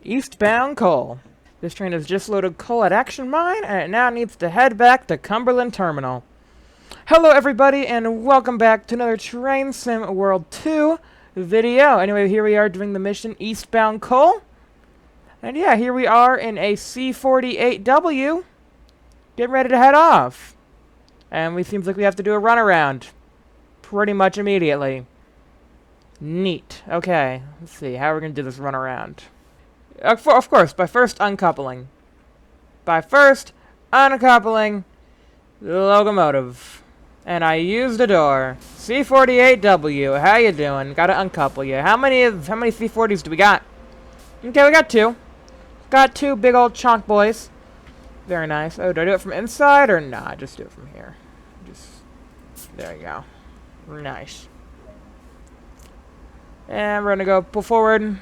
Eastbound coal. This train has just loaded coal at Action Mine, and it now needs to head back to Cumberland Terminal. Hello everybody, and welcome back to another Train Sim World 2 video. Anyway, here we are doing the mission Eastbound Coal. And yeah, here we are in a C48W, getting ready to head off. And it seems like we have to do a runaround pretty much immediately. Neat. Okay, let's see, how are we going to do this runaround? Of course, by first uncoupling. The locomotive. And I used a door. C48W, how you doing? Gotta uncouple you. How many C40s do we got? Okay, we got two. Got two big old chunk boys. Very nice. Oh, do I do it from inside or nah? Just do it from here. There you go. Nice. And we're gonna go pull forward,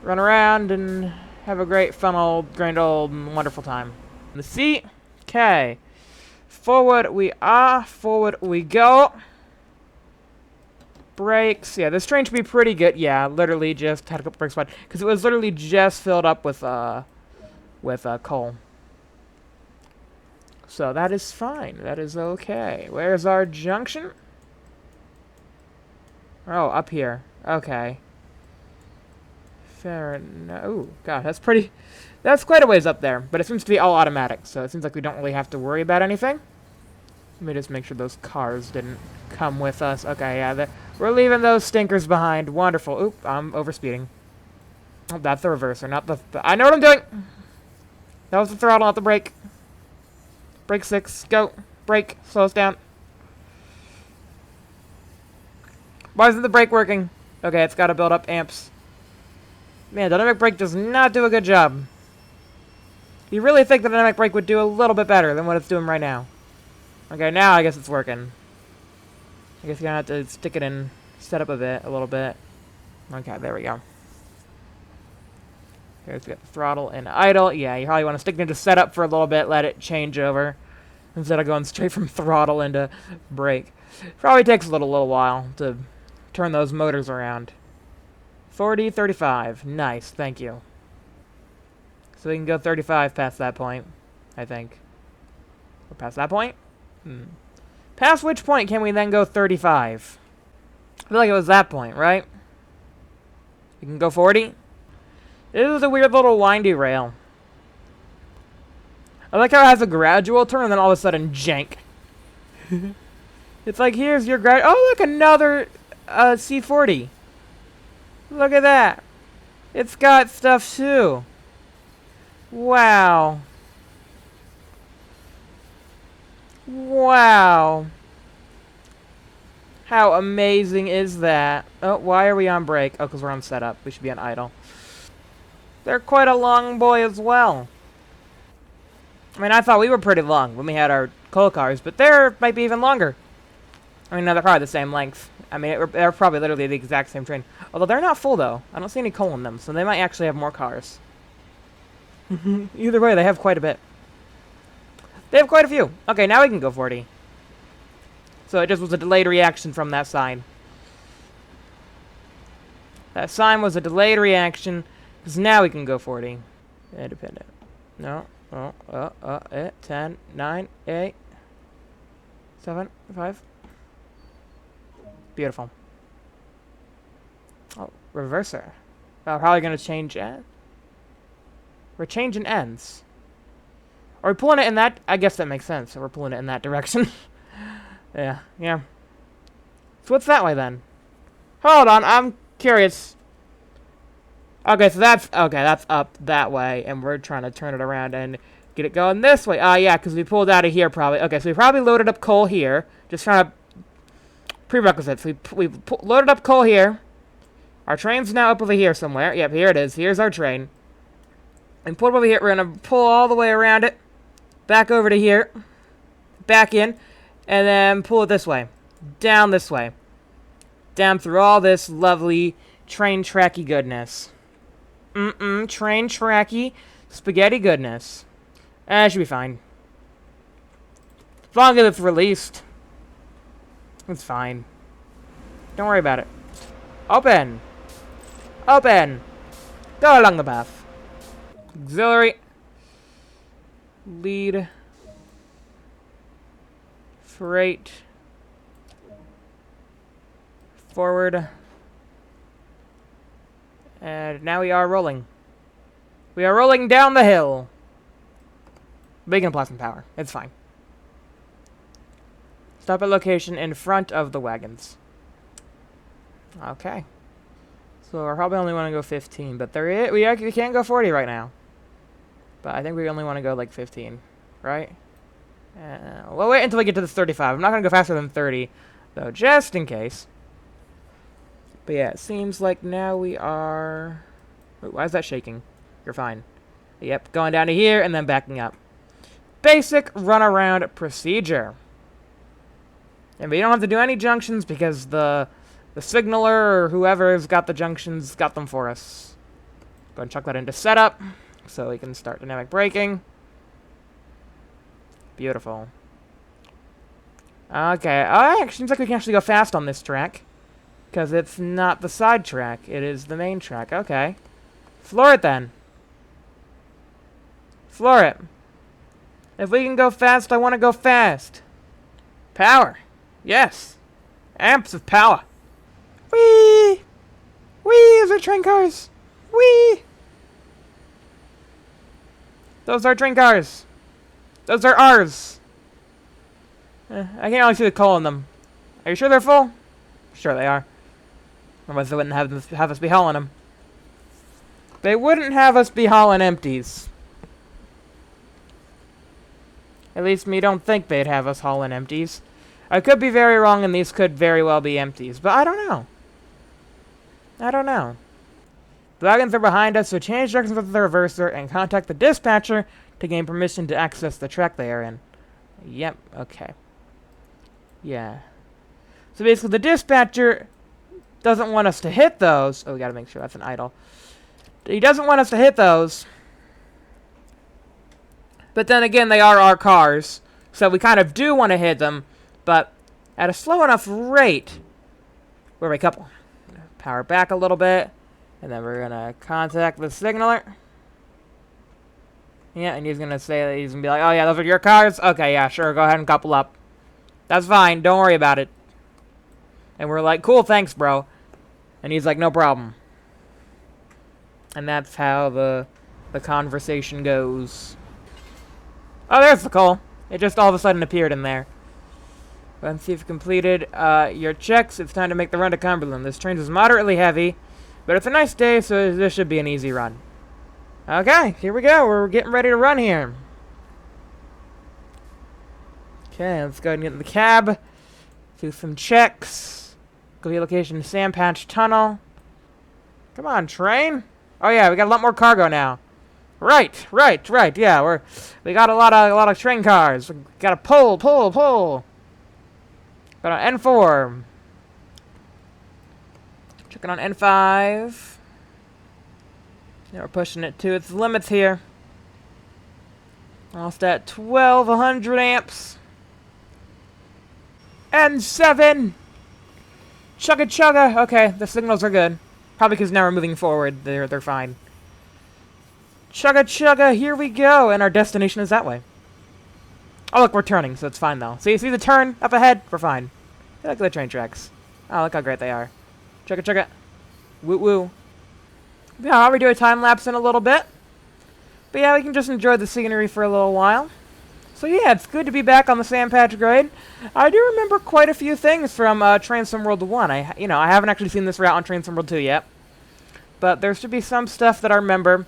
run around, and have a great, fun, grand old, wonderful time. The seat. Okay. Forward we are. Forward we go. Brakes. Yeah, this train should be pretty good. Yeah, literally just had a couple brakes wide because it was literally just filled up with coal. So that is fine. That is okay. Where's our junction? Oh, up here. Okay. Fair enough. Ooh, God, that's quite a ways up there. But it seems to be all automatic, so it seems like we don't really have to worry about anything. Let me just make sure those cars didn't come with us. Okay, yeah, we're leaving those stinkers behind. Wonderful. Oop, I'm overspeeding. Oh, that's the reverser, not the... I know what I'm doing! That was the throttle, not the brake. Brake 6, go. Brake, slow us down. Why isn't the brake working? Okay, it's got to build up amps. Man, dynamic brake does not do a good job. You really think the dynamic brake would do a little bit better than what it's doing right now. Okay, now I guess it's working. I guess you're going to have to stick it in, set up a little bit. Okay, there we go. Here's we got the throttle and idle. Yeah, you probably want to stick it into setup for a little bit, let it change over, instead of going straight from throttle into brake. Probably takes a little while to turn those motors around. 40, 35. Nice, thank you. So we can go 35 past that point, I think. Or past that point? Past which point can we then go 35? I feel like it was that point, right? We can go 40? This is a weird little windy rail. I like how it has a gradual turn and then all of a sudden jank. It's like, here's your oh, look, another C40. Look at that. It's got stuff too. Wow. Wow. How amazing is that? Oh, why are we on brake? Oh, because we're on setup. We should be on idle. They're quite a long boy as well. I mean, I thought we were pretty long when we had our coal cars, but they're might be even longer. I mean, no, they're probably the same length. I mean, they're probably literally the exact same train. Although they're not full, though. I don't see any coal in them, so they might actually have more cars. Either way, they have quite a bit. They have quite a few. Okay, now we can go 40. So it just was a delayed reaction from that sign. That sign was a delayed reaction, because now we can go 40. Independent. No. 10, 9, 8, 7, 5. Beautiful. Oh, reverser. Oh, probably going to change end. We're changing ends. Are we pulling it in that? I guess that makes sense. So we're pulling it in that direction. Yeah. So what's that way then? Hold on, I'm curious. Okay, so that's up that way, and we're trying to turn it around and get it going this way. Yeah, because we pulled out of here probably. Okay, so we probably loaded up coal here. Just trying to prerequisites. We loaded up coal here. Our train's now up over here somewhere. Yep, here it is. Here's our train. And pulled over here. We're gonna pull all the way around it, back over to here, back in, and then pull it this way, down this way, down through all this lovely train tracky goodness. Train tracky spaghetti goodness. That should be fine. As long as it's released. It's fine. Don't worry about it. Open! Open! Go along the path. Auxiliary. Lead. Freight. Forward. And now we are rolling. We are rolling down the hill. Big and plasma power. It's fine. Stop at location in front of the wagons. Okay. So I probably only want to go 15, but we can't go 40 right now. But I think we only want to go like 15, right? We'll wait until we get to this 35. I'm not going to go faster than 30, though, just in case. But yeah, it seems like now we are... Wait, why is that shaking? You're fine. Yep, going down to here and then backing up. Basic runaround procedure. And we don't have to do any junctions because the signaler or whoever's got the junctions got them for us. Go and chuck that into setup so we can start dynamic braking. Beautiful. Okay, it seems like we can actually go fast on this track. Because it's not the side track, it is the main track. Okay. Floor it then. Floor it. If we can go fast, I want to go fast. Power. Yes. Amps of power. Whee! Whee! Those are train cars. Whee! Those are train cars. Those are ours. I can't really see the coal in them. Are you sure they're full? Sure they are. Otherwise they wouldn't have us be hauling them. They wouldn't have us be hauling empties. At least me don't think they'd have us hauling empties. I could be very wrong and these could very well be empties, but I don't know. I don't know. The wagons are behind us, so change directions with the reverser and contact the dispatcher to gain permission to access the track they are in. Yep, okay. Yeah. So basically the dispatcher doesn't want us to hit those. Oh, we gotta make sure that's an idle. He doesn't want us to hit those. But then again, they are our cars. So we kind of do want to hit them, but at a slow enough rate. Where we couple. Power back a little bit. And then we're gonna contact the signaler. Yeah, and he's gonna say that he's gonna be like, oh yeah, those are your cars? Okay, yeah, sure, go ahead and couple up. That's fine, don't worry about it. And we're like, cool, thanks, bro. And he's like, no problem. And that's how the conversation goes. Oh, there's the coal. It just all of a sudden appeared in there. Once you've completed your checks, it's time to make the run to Cumberland. This train is moderately heavy, but it's a nice day, so this should be an easy run. Okay, here we go. We're getting ready to run here. Okay, let's go ahead and get in the cab. Do some checks. Go to the location Sand Patch Tunnel. Come on, train. Oh yeah, we got a lot more cargo now. Right. Yeah, we got a lot of train cars. We got to pull. Got on N4. Checking on N5. Yeah, we're pushing it to its limits here. Almost at 1200 amps. N7. Chugga. Okay, the signals are good. Probably because now we're moving forward. They're fine. Chugga, here we go. And our destination is that way. Oh, look, we're turning, so it's fine, though. See the turn up ahead? We're fine. Look at the train tracks. Oh, look how great they are. Chugga. Woo. Yeah, I'll redo a time lapse in a little bit. But yeah, we can just enjoy the scenery for a little while. So yeah, it's good to be back on the Sand Patch grade. I do remember quite a few things from Train Sim World 1. I haven't actually seen this route on Train Sim World 2 yet. But there should be some stuff that I remember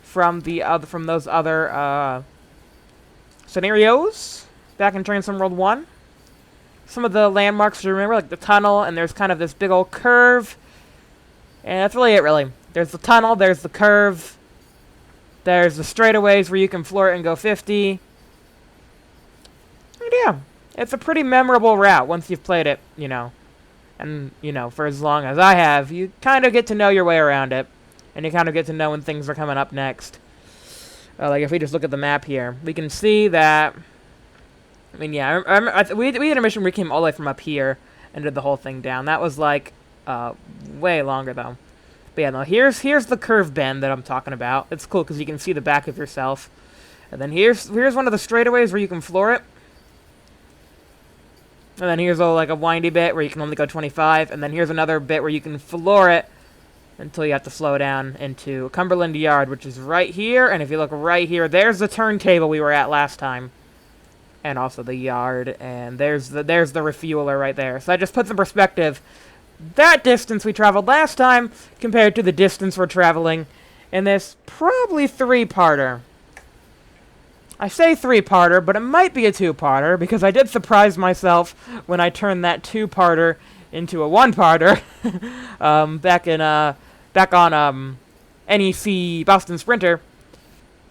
from those other scenarios back in Train Sim World 1. Some of the landmarks to remember, like the tunnel, and there's kind of this big old curve. And that's really it, really. There's the tunnel, there's the curve, there's the straightaways where you can floor it and go 50. And yeah, it's a pretty memorable route once you've played it, And, for as long as I have, you kind of get to know your way around it. And you kind of get to know when things are coming up next. Like, if we just look at the map here, we can see that... I mean, yeah, we had a mission where we came all the way from up here and did the whole thing down. That was, like, way longer, though. But yeah, no, here's the curve bend that I'm talking about. It's cool because you can see the back of yourself. And then here's one of the straightaways where you can floor it. And then here's like a windy bit where you can only go 25. And then here's another bit where you can floor it until you have to slow down into Cumberland Yard, which is right here. And if you look right here, there's the turntable we were at last time. And also the yard. And there's the refueler right there. So that just puts in perspective that distance we traveled last time compared to the distance we're traveling in this probably 3-parter. I say 3-parter, but it might be a 2-parter because I did surprise myself when I turned that 2-parter into a 1-parter back on NEC Boston Sprinter.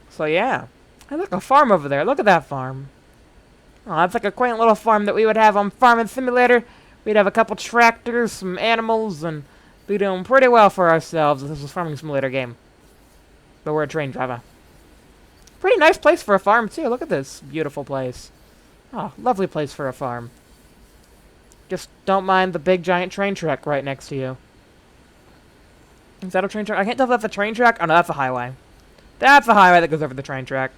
So yeah, hey, look, a farm over there. Look at that farm. Oh, that's like a quaint little farm that we would have on Farming Simulator. We'd have a couple tractors, some animals, and be doing pretty well for ourselves if this was a Farming Simulator game. But we're a train driver. Pretty nice place for a farm, too. Look at this beautiful place. Oh, lovely place for a farm. Just don't mind the big giant train track right next to you. Is that a train track? I can't tell if that's a train track. Oh, no, that's a highway. That's a highway that goes over the train track.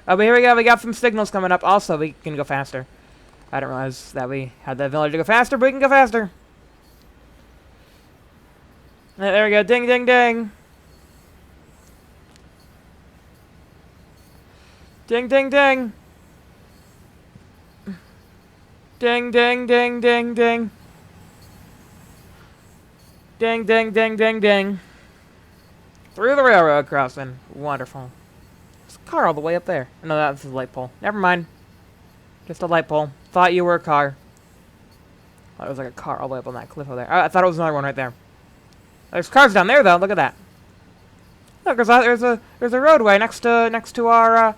Oh, but here we go. We got some signals coming up. Also, we can go faster. I didn't realize that we had that village to go faster, but we can go faster. There we go. Ding, ding, ding. Ding, ding, ding. Ding, ding, ding, ding, ding. Ding, ding, ding, ding, ding. Through the railroad crossing. Wonderful. There's a car all the way up there. No, that's a light pole. Never mind. Just a light pole. Thought you were a car. Thought it was like a car all the way up on that cliff over there. I thought it was another one right there. There's cars down there though. Look at that. Look, there's a roadway next to our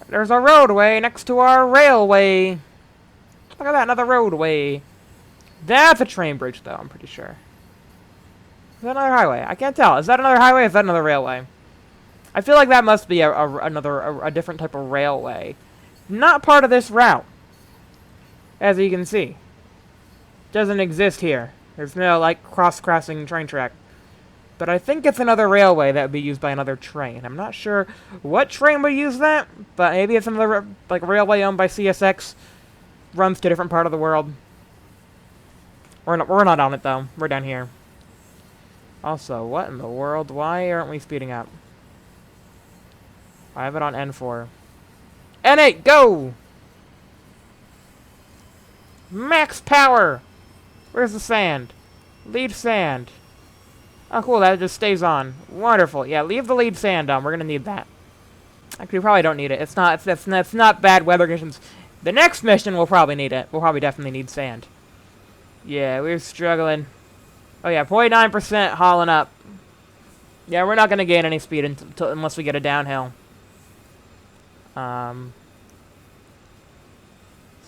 there's a roadway next to our railway. Look at that, another roadway. That's a train bridge though, I'm pretty sure. Is that another highway? I can't tell. Is that another highway or is that another railway? I feel like that must be a different type of railway. Not part of this route. As you can see. Doesn't exist here. There's no, like, crossing train track. But I think it's another railway that would be used by another train. I'm not sure what train would use that, but maybe it's another, like, railway owned by CSX. Runs to a different part of the world. We're not on it, though. We're down here. Also, what in the world? Why aren't we speeding up? I have it on N4. N8, go! Max power! Where's the sand? Lead sand. Oh, cool, that just stays on. Wonderful. Yeah, leave the lead sand on. We're gonna need that. Actually, we probably don't need it. It's not bad weather conditions. The next mission, we'll probably need it. We'll probably definitely need sand. Yeah, we're struggling. Oh, yeah, 0.9% hauling up. Yeah, we're not gonna gain any speed unless we get a downhill.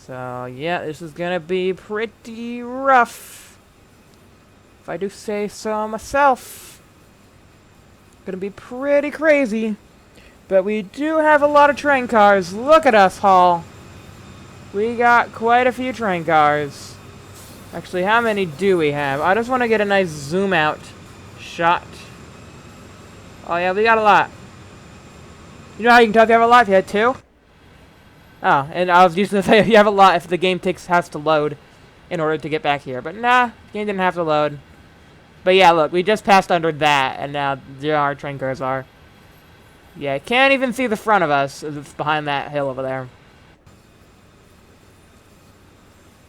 So, yeah, this is gonna be pretty rough. If I do say so myself. Gonna be pretty crazy. But we do have a lot of train cars. Look at us haul. We got quite a few train cars. Actually, how many do we have? I just want to get a nice zoom out shot. Oh, yeah, we got a lot. You know how you can tell if you have a lot? If you had two? Oh, and I was used to say you have a lot if the game has to load in order to get back here. But nah, the game didn't have to load. But yeah, look, we just passed under that, and now there our train cars are. Yeah, I can't even see the front of us as it's behind that hill over there.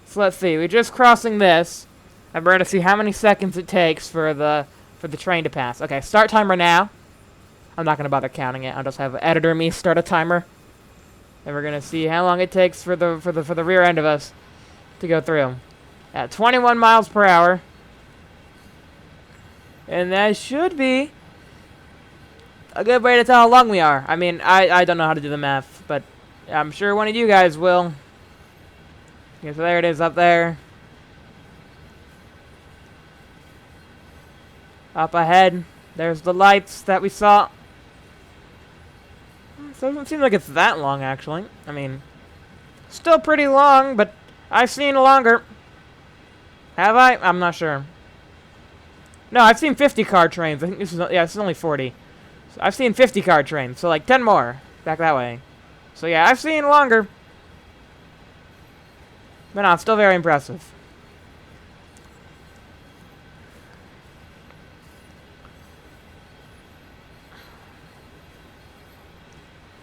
So let's see, we're just crossing this. I'm going to see how many seconds it takes for the train to pass. Okay, start timer now. I'm not going to bother counting it. I'll just have editor me start a timer. And we're going to see how long it takes for the rear end of us to go through. At 21 miles per hour. And that should be a good way to tell how long we are. I mean, I don't know how to do the math, but I'm sure one of you guys will. Okay, so there it is up there. Up ahead, there's the lights that we saw. It doesn't seem like it's that long, actually. I mean, still pretty long, but I've seen longer. Have I? I'm not sure. No, I've seen 50-car trains. I think this is, yeah, this is only 40. So I've seen 50-car trains, so like 10 more back that way. So yeah, I've seen longer. But no, it's still very impressive.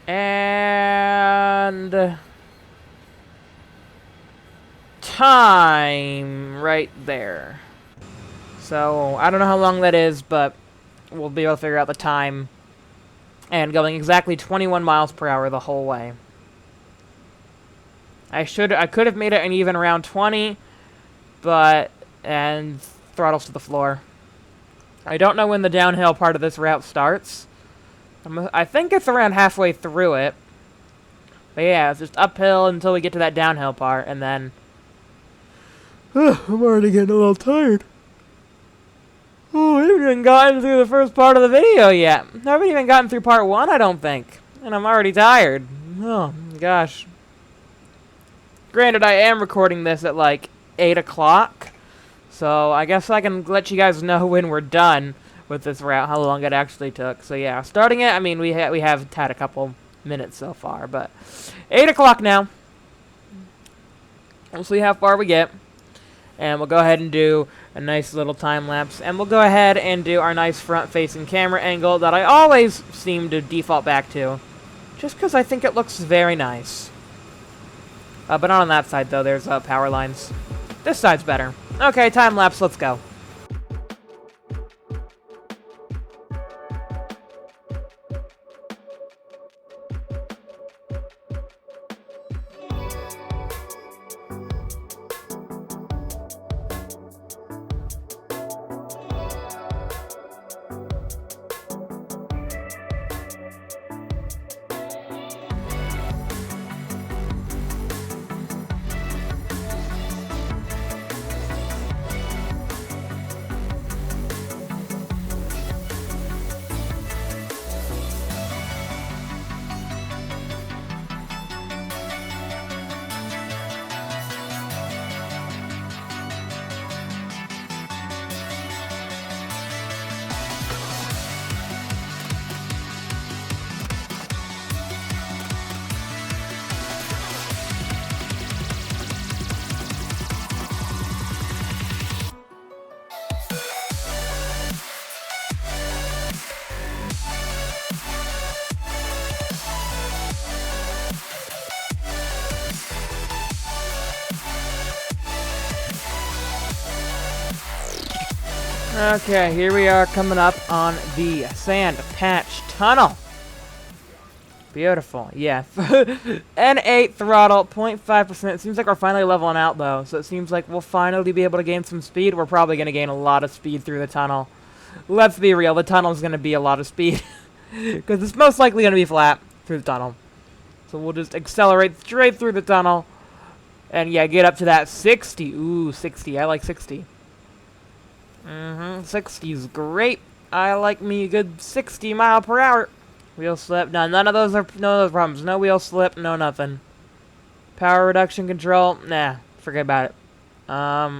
And time right there. So I don't know how long that is, but we'll be able to figure out the time. And going exactly 21 miles per hour the whole way. I could have made it an even around 20, and throttles to the floor. I don't know when the downhill part of this route starts. I think it's around halfway through it. But yeah, it's just uphill until we get to that downhill part, and then... I'm already getting a little tired. Oh, I haven't even gotten through the first part of the video yet. I haven't even gotten through part 1, I don't think. And I'm already tired. Oh, gosh. Granted, I am recording this at like 8 o'clock. So I guess I can let you guys know when we're done with this route, how long it actually took. So yeah, starting it, I mean, we have had a couple minutes so far. But 8 o'clock now. We'll see how far we get. And we'll go ahead and do a nice little time lapse. And we'll go ahead and do our nice front-facing camera angle that I always seem to default back to. Just because I think it looks very nice. But not on that side, though. There's power lines. This side's better. Okay, time lapse. Let's go. Okay, here we are coming up on the Sand Patch Tunnel. Beautiful, yeah. N8 throttle, 0.5%. It seems like we're finally leveling out, though. So it seems like we'll finally be able to gain some speed. We're probably going to gain a lot of speed through the tunnel. Let's be real, the tunnel's going to be a lot of speed. Because it's most likely going to be flat through the tunnel. So we'll just accelerate straight through the tunnel. And yeah, get up to that 60. Ooh, 60. I like 60. 60's great. I like me a good 60 mile per hour. Wheel slip. No, none of those problems. No wheel slip. No nothing. Power reduction control. Nah, forget about it.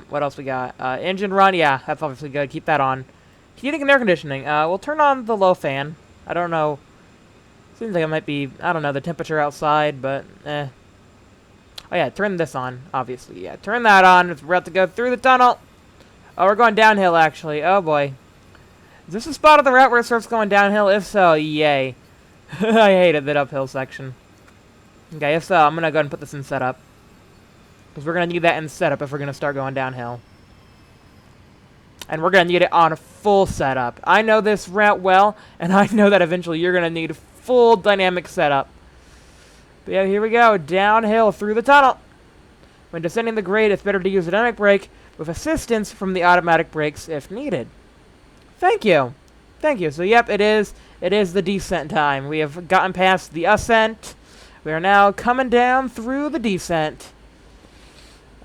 What else we got? Engine run. Yeah, that's obviously good. Keep that on. Heating and air conditioning. We'll turn on the low fan. I don't know. Seems like it might be, I don't know, the temperature outside, but eh. Oh yeah, turn this on, obviously. Yeah, turn that on. We're about to go through the tunnel. Oh, we're going downhill, actually. Oh, boy. Is this the spot of the route where it starts going downhill? If so, yay. I hated that uphill section. Okay, if so, I'm going to go ahead and put this in setup. Because we're going to need that in setup if we're going to start going downhill. And we're going to need it on full setup. I know this route well, and I know that eventually you're going to need full dynamic setup. But yeah, here we go. Downhill through the tunnel. When descending the grade, it's better to use a dynamic brake with assistance from the automatic brakes if needed. Thank you. Thank you. So, yep, it is the descent time. We have gotten past the ascent. We are now coming down through the descent.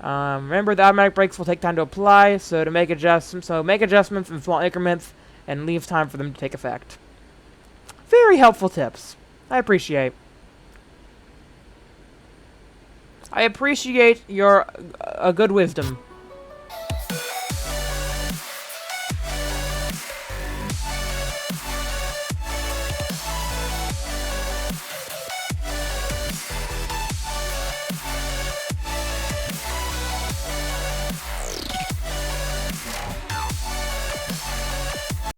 Remember, the automatic brakes will take time to apply, so make adjustments in small increments and leave time for them to take effect. Very helpful tips. I appreciate. I appreciate your good wisdom.